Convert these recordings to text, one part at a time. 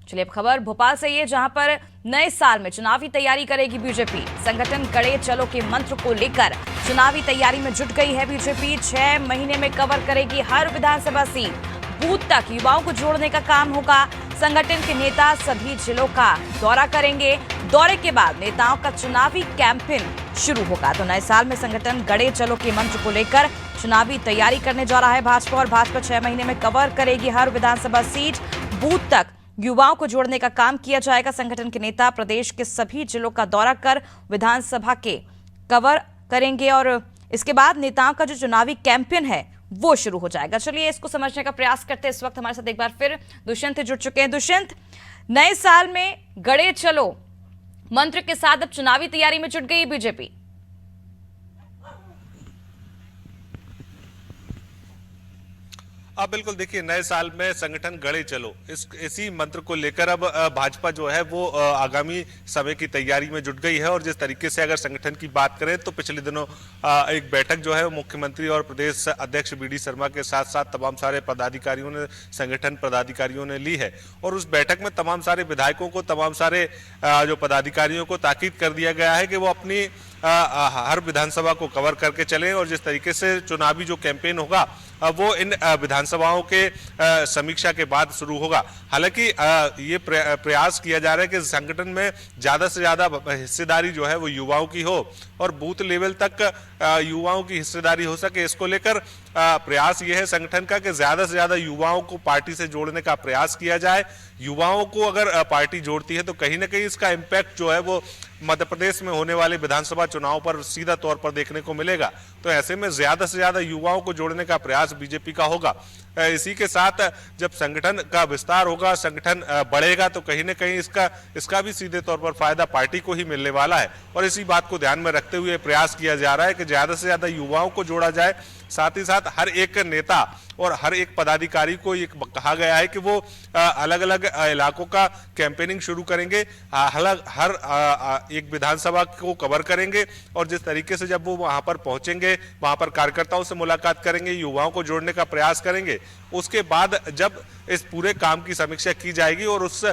चलिए अब खबर भोपाल से ये, जहां पर नए साल में चुनावी तैयारी करेगी बीजेपी। संगठन गड़े चलो के मंत्र को लेकर चुनावी तैयारी में जुट गई है बीजेपी। 6 महीने में कवर करेगी हर विधानसभा सीट। बूथ तक युवाओं को जोड़ने का काम होगा। संगठन के नेता सभी जिलों का दौरा करेंगे। दौरे के बाद नेताओं का चुनावी कैंपेन शुरू होगा। तो नए साल में संगठन गड़े चलो के मंत्र को लेकर चुनावी तैयारी करने जा रहा है भाजपा। और भाजपा 6 महीने में कवर करेगी हर विधानसभा सीट। बूथ तक युवाओं को जोड़ने का काम किया जाएगा। संगठन के नेता प्रदेश के सभी जिलों का दौरा कर विधानसभा के कवर करेंगे और इसके बाद नेताओं का जो चुनावी कैंपेन है वो शुरू हो जाएगा। चलिए इसको समझने का प्रयास करते हैं। इस वक्त हमारे साथ एक बार फिर दुष्यंत जुड़ चुके हैं। दुष्यंत, नए साल में गड़े चलो मंत्र के साथ अब चुनावी तैयारी में जुट गई बीजेपी। अब बिल्कुल देखिए, नए साल में संगठन गड़े चलो इसी मंत्र को लेकर अब भाजपा जो है वो आगामी समय की तैयारी में जुट गई है। और जिस तरीके से अगर संगठन की बात करें तो पिछले दिनों एक बैठक जो है वो मुख्यमंत्री और प्रदेश अध्यक्ष बीडी शर्मा के साथ साथ तमाम सारे पदाधिकारियों ने, संगठन पदाधिकारियों ने ली है। और उस बैठक में तमाम सारे विधायकों को, तमाम सारे जो पदाधिकारियों को ताकीद कर दिया गया है कि वो अपनी हर विधानसभा को कवर करके चलें। और जिस तरीके से चुनावी जो कैंपेन होगा वो इन विधानसभाओं के समीक्षा के बाद शुरू होगा। हालांकि ये प्रयास किया जा रहा है कि संगठन में ज्यादा से ज्यादा हिस्सेदारी जो है वो युवाओं की हो और बूथ लेवल तक युवाओं की हिस्सेदारी हो सके। इसको लेकर प्रयास ये है संगठन का कि ज्यादा से ज्यादा युवाओं को पार्टी से जोड़ने का प्रयास किया जाए। युवाओं को अगर पार्टी जोड़ती है तो कहीं ना कहीं इसका इम्पैक्ट जो है वो मध्य प्रदेश में होने वाले विधानसभा चुनाव पर सीधा तौर पर देखने को मिलेगा। तो ऐसे में ज्यादा से ज्यादा युवाओं को जोड़ने का प्रयास बीजेपी का होगा। इसी के साथ जब संगठन का विस्तार होगा, संगठन बढ़ेगा तो कहीं ना कहीं इसका भी सीधे तौर पर फायदा पार्टी को ही मिलने वाला है। और इसी बात को ध्यान में रखते हुए प्रयास किया जा रहा है कि ज्यादा से ज्यादा युवाओं को जोड़ा जाए। साथ ही साथ हर एक नेता और हर एक पदाधिकारी को ये कहा गया है कि वो अलग अलग इलाकों का कैंपेनिंग शुरू करेंगे, हर एक विधानसभा को कवर करेंगे। और जिस तरीके से जब वो वहां पर पहुंचेंगे, वहां पर कार्यकर्ताओं से मुलाकात करेंगे, युवाओं को जोड़ने का प्रयास करेंगे, उसके बाद जब इस पूरे काम की समीक्षा की जाएगी और उस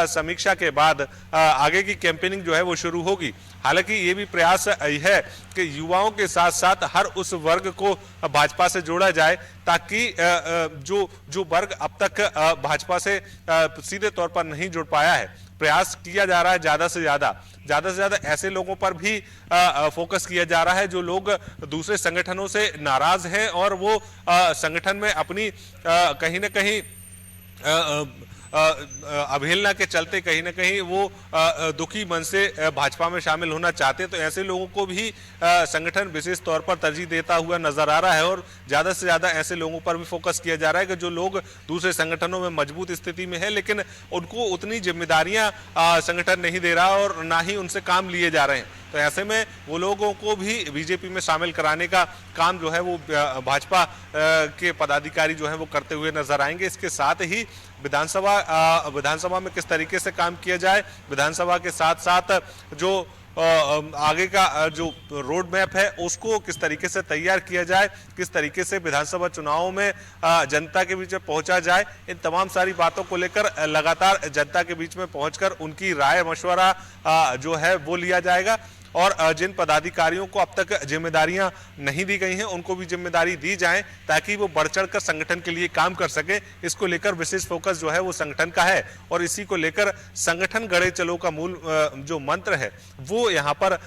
समीक्षा के बाद आगे की कैंपेनिंग जो है वो शुरू होगी। हालांकि ये भी प्रयास है कि युवाओं के साथ साथ हर उस वर्ग को भाजपा से जोड़ा जाए ताकि जो वर्ग अब तक भाजपा से सीधे तौर पर नहीं जुड़ पाया है, प्रयास किया जा रहा है ज्यादा से ज्यादा ऐसे लोगों पर भी फोकस किया जा रहा है जो लोग दूसरे संगठनों से नाराज हैं और वो संगठन में अपनी कहीं ना कहीं अवहेलना के चलते कहीं ना कहीं वो दुखी मन से भाजपा में शामिल होना चाहते हैं। तो ऐसे लोगों को भी संगठन विशेष तौर पर तरजीह देता हुआ नजर आ रहा है और ज्यादा से ज्यादा ऐसे लोगों पर भी फोकस किया जा रहा है कि जो लोग दूसरे संगठनों में मजबूत स्थिति में है लेकिन उनको उतनी जिम्मेदारियां संगठन नहीं दे रहा और ना ही उनसे काम लिए जा रहे हैं। तो ऐसे में वो लोगों को भी बीजेपी में शामिल कराने का काम जो है वो भाजपा के पदाधिकारी जो है वो करते हुए नजर आएंगे। इसके साथ ही विधानसभा में किस तरीके से काम किया जाए, विधानसभा के साथ साथ जो आगे का जो रोड मैप है उसको किस तरीके से तैयार किया जाए, किस तरीके से विधानसभा चुनावों में जनता के बीच में पहुंचा जाए, इन तमाम सारी बातों को लेकर लगातार जनता के बीच में पहुंचकर उनकी राय मशवरा जो है वो लिया जाएगा। और जिन पदाधिकारियों को अब तक जिम्मेदारियां नहीं दी गई हैं उनको भी जिम्मेदारी दी जाए ताकि वो बढ़ चढ़कर संगठन के लिए काम कर सके। इसको लेकर विशेष फोकस जो है वो संगठन का है और इसी को लेकर संगठन गड़े चलो का मूल जो मंत्र है वो यहाँ पर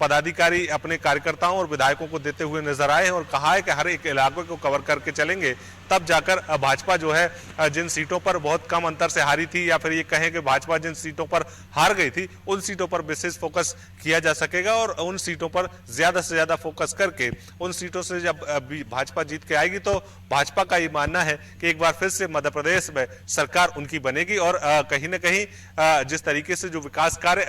पदाधिकारी अपने कार्यकर्ताओं और विधायकों को देते हुए नजर आए हैं और कहा है कि हर एक इलाके को कवर करके चलेंगे, तब जाकर भाजपा जो है जिन सीटों पर बहुत कम अंतर से हारी थी या फिर ये कहें कि भाजपा जिन सीटों पर हार गई थी उन सीटों पर विशेष फोकस किया जा सकेगा और उन सीटों पर ज्यादा से ज्यादा फोकस करके उन सीटों से जब भाजपा जीत के आएगी तो भाजपा का ये मानना है कि एक बार फिर से मध्य प्रदेश में सरकार उनकी बनेगी। और कहीं ना कहीं जिस तरीके से जो विकास कार्य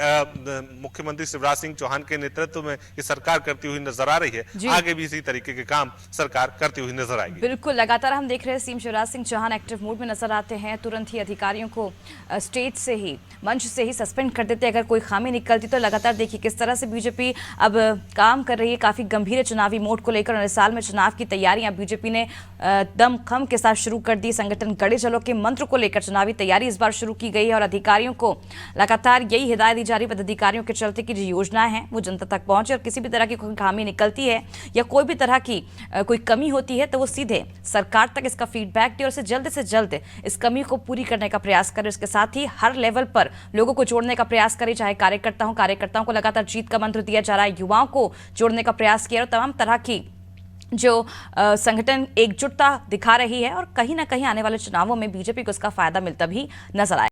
मुख्यमंत्री शिवराज सिंह चौहान के नेतृत्व में ये सरकार करती हुई नजर आ रही है, आगे भी इसी तरीके के काम सरकार करती हुई नजर आएगी। बिल्कुल, लगातार हम हम देख रहे हैं CM Shivraj Singh Chauhan active mood में नजर आते हैं। तुरंत ही अधिकारियों को स्टेज से ही, मंच से ही सस्पेंड कर देते अगर कोई खामी निकलती। तो लगातार देखिए किस तरह से बीजेपी अब काम कर रही है, काफी गंभीर चुनावी मोड को लेकर। नए साल में चुनाव की तैयारियां बीजेपी ने दमखम के साथ शुरू कर दी। संगठन कड़े चलो के मंत्र को लेकर चुनावी तैयारी इस बार शुरू की गई है और अधिकारियों को लगातार यही हिदायत दी जा रही है पदाधिकारियों के चलते की जो योजनाएं हैं वो जनता तक पहुंचे और किसी भी तरह की कोई खामी निकलती है या कोई भी तरह की कोई कमी होती है तो वो सीधे सरकार तक इसका फीडबैक दे और इसे जल्द से जल्द इस कमी को पूरी करने का प्रयास करें। इसके साथ ही हर लेवल पर लोगों को जोड़ने का प्रयास करें, चाहे कार्यकर्ताओं को लगातार जीत का मंत्र दिया जा रहा है, युवाओं को जोड़ने का प्रयास किया और तमाम तरह की जो संगठन एकजुटता दिखा रही है और कहीं ना कहीं आने वाले चुनावों में बीजेपी को इसका फायदा मिलता भी नजर आए।